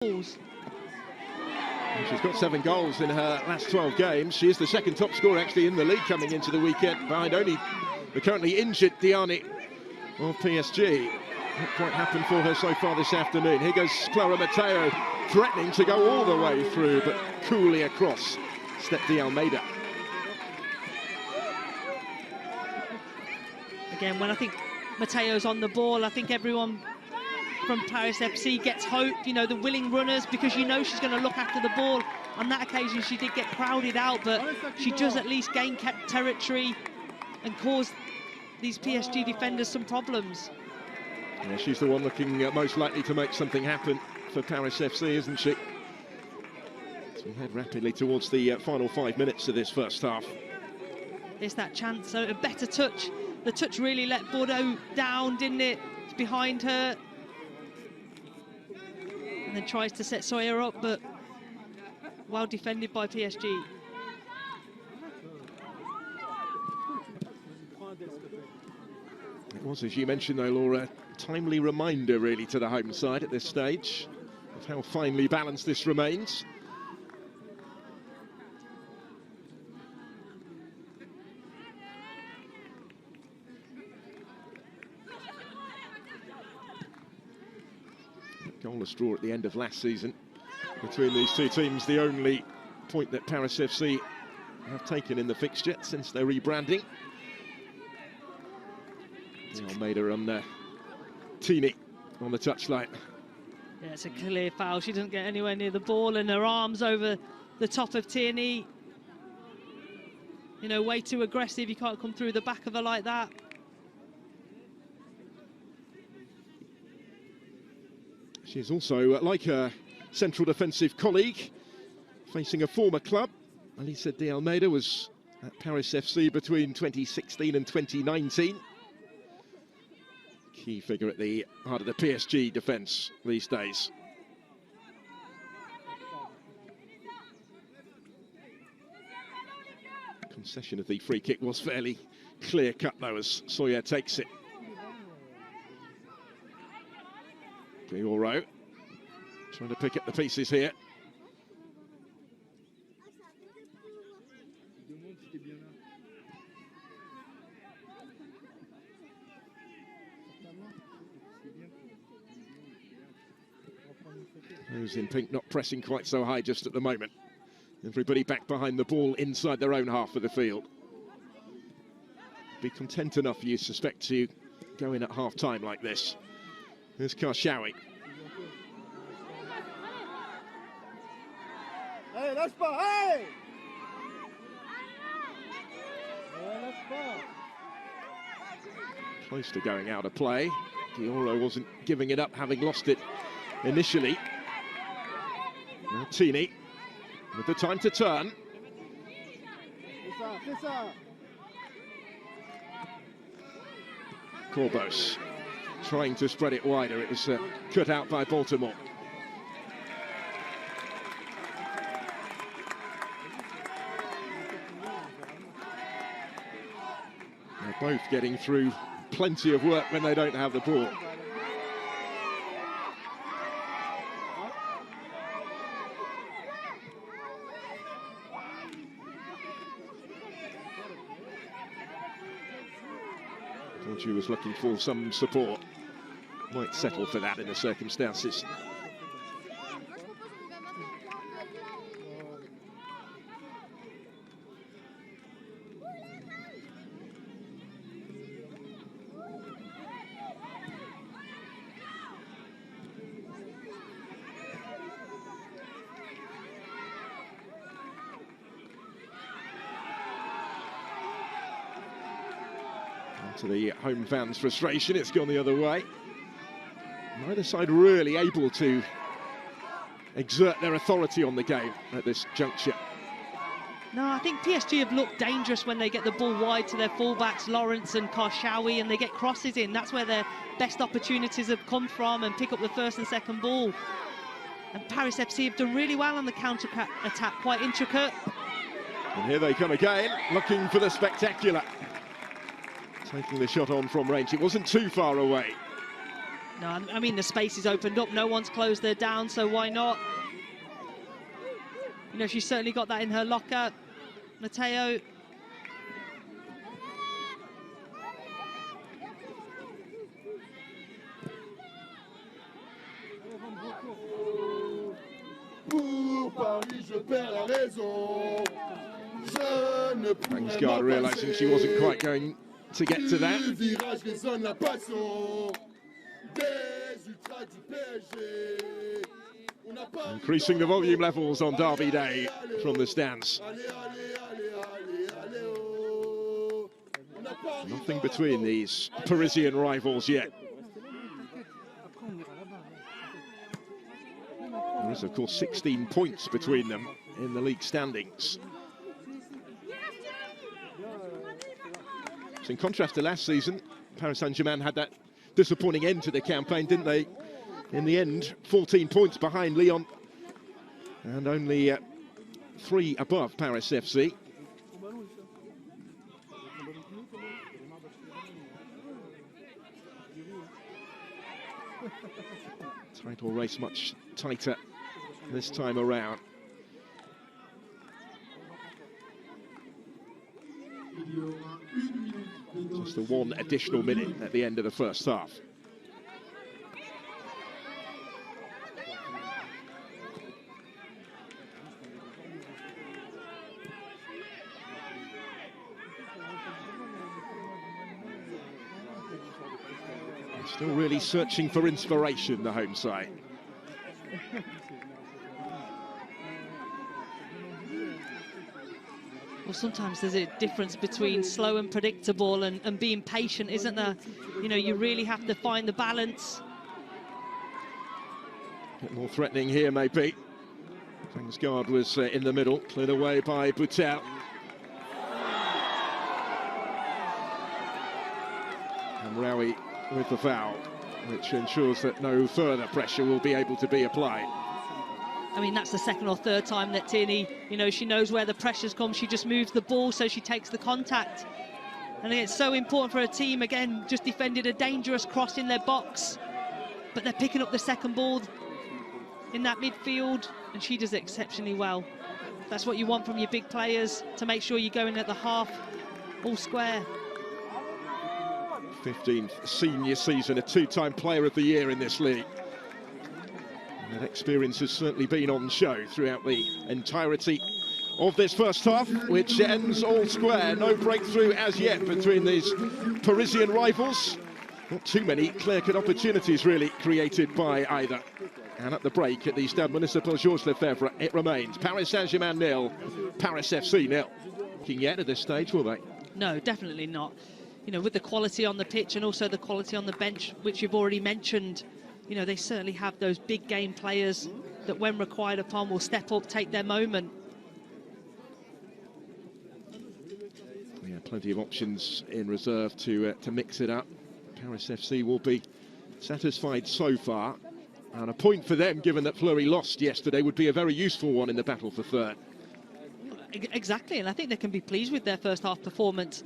She's got 7 goals in her last 12 games. She is the second top scorer actually in the league coming into the weekend, behind only the currently injured Diani of PSG. Not quite happened for her so far this afternoon. Here goes Clara Mateo, threatening to go all the way through, but coolly across stepped the Almeida. Again, when I think Mateo's on the ball, I think everyone from Paris FC gets hope, you know, the willing runners, because you know she's going to look after the ball. On that occasion, she did get crowded out, but she does at least gain territory and cause these PSG defenders some problems. Yeah, she's the one looking most likely to make something happen for Paris FC, isn't she? So we head rapidly towards the final 5 minutes of this first half. It's that chance, so a better touch. The touch really let Bordeaux down, didn't it? It's behind her. And then tries to set Sawyer up, but well defended by PSG. It was, as you mentioned though, Laura, a timely reminder really to the home side at this stage of how finely balanced this remains. Goalless draw at the end of last season between these two teams, the only point that Paris FC have taken in the fixture since their rebranding. The Almeida on Tini on the touchline. Yeah, it's a clear foul. She doesn't get anywhere near the ball, and her arms over the top of Tierney. You know, way too aggressive. You can't come through the back of her like that. She's also, like her central defensive colleague, facing a former club. Alisa de Almeida was at Paris FC between 2016 and 2019. Key figure at the heart of the PSG defence these days. Concession of the free kick was fairly clear-cut though, as Sawyer takes it. Guillaume trying to pick up the pieces here. Those in pink not pressing quite so high just at the moment. Everybody back behind the ball inside their own half of the field. Be content enough, you suspect, to go in at half-time like this. There's Karshawi. Hey, lâche pas, hey! Lâche pas. Close to going out of play. Dioro wasn't giving it up, having lost it initially. Now Tini with the time to turn. C'est ça. Corbos trying to spread it wider. It was cut out by Baltimore. They're both getting through plenty of work when they don't have the ball. Thought she was looking for some support. Might settle for that in the circumstances. To the home fans' frustration, it's gone the other way. Neither side really able to exert their authority on the game at this juncture. No, I think PSG have looked dangerous when they get the ball wide to their fullbacks, Lawrence and Karshawi, and they get crosses in. That's where their best opportunities have come from, and pick up the first and second ball. And Paris FC have done really well on the counter-attack, quite intricate. And here they come again, looking for the spectacular. Taking the shot on from range. It wasn't too far away. No, I mean, the space is opened up. No one's closed her down, so why not? You know, she's certainly got that in her locker. Matteo. Kingsguard realising she wasn't quite going to get to that. Increasing the volume levels on Derby Day from the stands. Nothing between these Parisian rivals yet. There is, of course, 16 points between them in the league standings. So in contrast to last season, Paris Saint-Germain had that disappointing end to the campaign, didn't they? In the end, 14 points behind Lyon and only 3 above Paris FC. Title race much tighter this time around. Just the 1 additional minute at the end of the first half. Still really searching for inspiration, the home side. Well, sometimes there's a difference between slow and predictable and being patient, isn't there? You know, you really have to find the balance. A bit more threatening here, maybe. Kingsguard was in the middle, cleared away by Boutel. And Raoui with the foul, which ensures that no further pressure will be able to be applied. I mean, that's the second or third time that Tierney, you know, she knows where the pressures come. She just moves the ball, so she takes the contact. And it's so important for a team, again, just defended a dangerous cross in their box, but they're picking up the second ball in that midfield, and she does it exceptionally well. That's what you want from your big players, to make sure you're going at the half all square. 15th senior season, a 2-time player of the year in this league. And that experience has certainly been on show throughout the entirety of this first half, which ends all square. No breakthrough as yet between these Parisian rivals. Not too many clear-cut opportunities really created by either. And at the break at the Stade Municipal Georges Lefebvre, it remains Paris Saint-Germain 0, Paris FC 0. Looking yet at this stage, will they? No, definitely not. You know, with the quality on the pitch and also the quality on the bench, which you've already mentioned, you know, they certainly have those big game players that when required upon will step up, take their moment. Yeah, plenty of options in reserve to mix it up. Paris FC will be satisfied so far. And a point for them, given that Fleury lost yesterday, would be a very useful one in the battle for third. Exactly, and I think they can be pleased with their first half performance.